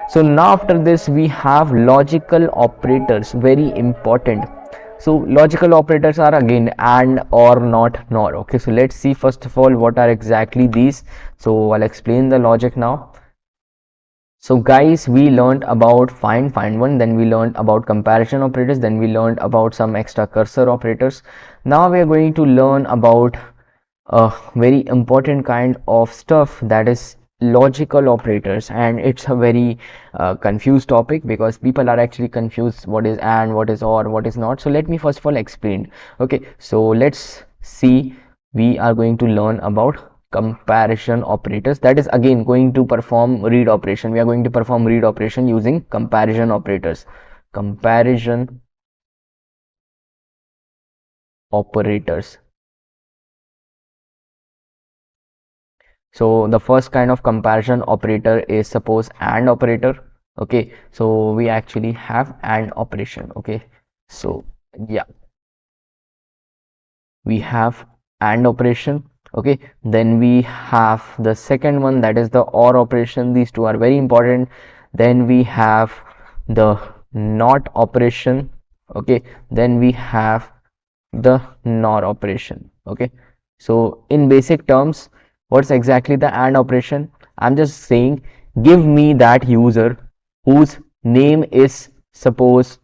So now after this we have logical operators, very important. So logical operators are again and, or, not, nor. Okay, so let's see first of all what are exactly these. So I'll explain the logic now. So guys, we learned about find one, then we learned about comparison operators, then we learned about some extra cursor operators. Now we are going to learn about a very important kind of stuff, that is logical operators, and it's a very confused topic because people are actually confused what is and, what is or, what is not. So let me first of all explain. Okay, so let's see. We are going to learn about comparison operators, that is again going to perform read operation. We are going to perform read operation using comparison operators. Comparison operators. So the first kind of comparison operator is suppose AND operator. Okay, so we actually have AND operation. Okay, so yeah, we have AND operation. Okay, then we have the second one, that is the OR operation. These two are very important. Then we have the NOT operation. Okay, then we have the NOR operation. Okay, so in basic terms, what's exactly the AND operation? I'm just saying, give me that user whose name is suppose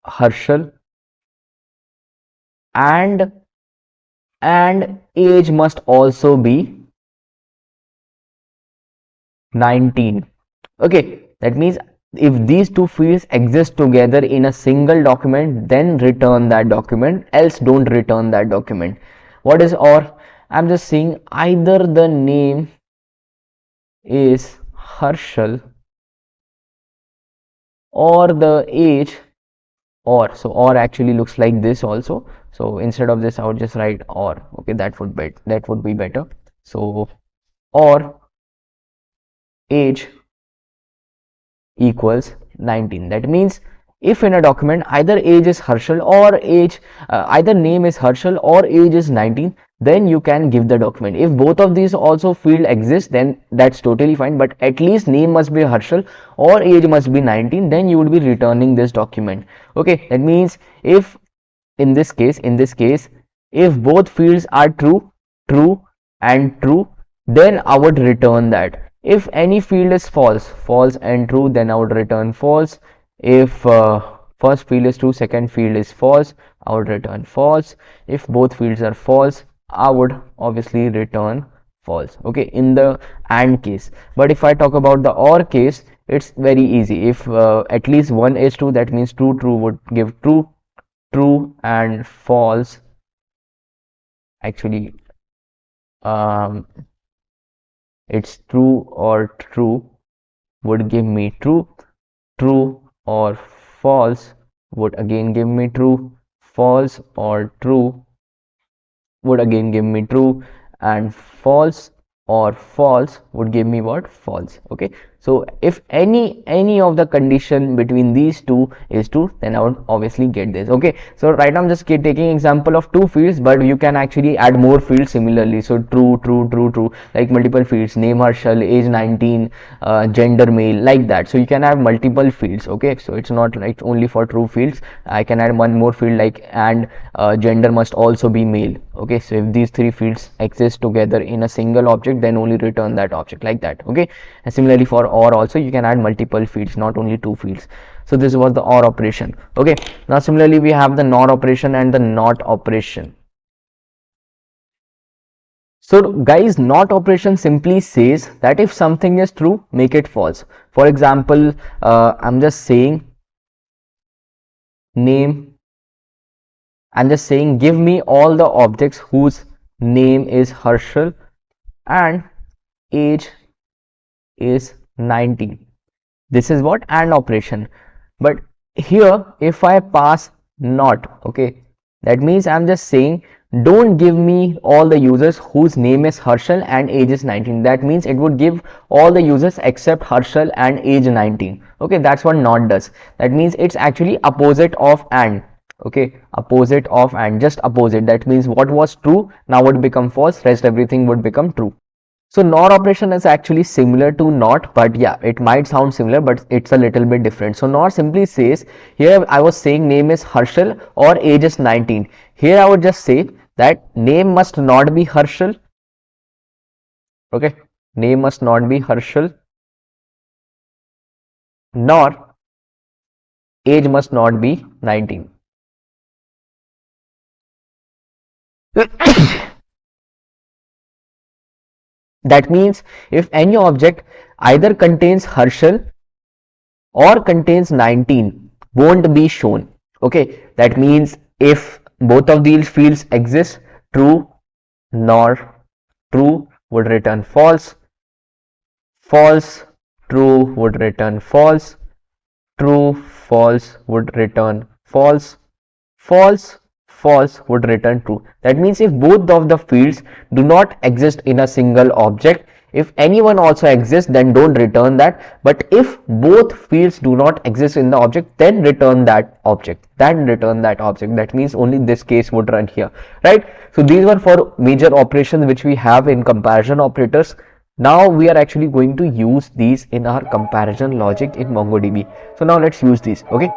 Harshal, and age must also be 19. Okay, that means if these two fields exist together in a single document, then return that document, else don't return that document. What is OR? I'm just saying either the name is Harshal or the age, or, so or actually looks like this also. So instead of this I would just write or. Okay, that would be better. So or age equals 19. That means if in a document either age is Harshal or either name is Harshal or age is 19, then you can give the document. If both of these also field exist, then that's totally fine, but at least name must be Harshal or age must be 19, then you would be returning this document. Okay, that means if in this case, if both fields are true, and true, then I would return that. If any field is false and true, then I would return false. If first field is true, second field is false, I would return false. If both fields are false, I would obviously return false. Okay, in the AND case. But if I talk about the OR case, it's very easy. If at least one is true, that means true would give true, and false actually it's true or true would give me true or false would again give me true, false or true would again give me true, and false or false would give me what? False. Okay, so if any of the condition between these two is true, then I would obviously get this. Okay, so right now I'm just taking example of two fields, but you can actually add more fields similarly. So true, like multiple fields, name Harshal, age 19, gender male, like that. So you can have multiple fields. Okay, so it's not like only for true fields. I can add one more field like and gender must also be male. Okay, so if these three fields exist together in a single object, then only return that object, like that. Okay, and similarly for OR also you can add multiple fields, not only two fields. So this was the OR operation. Okay, now similarly we have the NOR operation and the NOT operation. So guys, NOT operation simply says that if something is true, make it false. For example, I'm just saying name, I'm just saying give me all the objects whose name is Harshal and age is 19. This is what AND operation. But here if I pass NOT, okay, that means I'm just saying don't give me all the users whose name is Harshal and age is 19. That means it would give all the users except Harshal and age 19. Okay, that's what NOT does. That means it's actually opposite of AND. Okay, opposite of AND, just opposite. That means what was true now would become false, rest everything would become true. So NOR operation is actually similar to NOT, but yeah, it might sound similar, but it's a little bit different. So NOR simply says, here I was saying name is Harshal or age is 19. Here I would just say that name must not be Harshal. Okay, name must not be Harshal, nor age must not be 19. That means if any object either contains Harshal or contains 19 won't be shown. Okay, that means if both of these fields exist, true nor true would return false, false true would return false, true false would return false, false false would return true. That means if both of the fields do not exist in a single object, if anyone also exists, then don't return that. But if both fields do not exist in the object, then return that object, that means only this case would run here, right? So these were for major operations which we have in comparison operators. Now we are actually going to use these in our comparison logic in MongoDB. So now let's use these. Okay,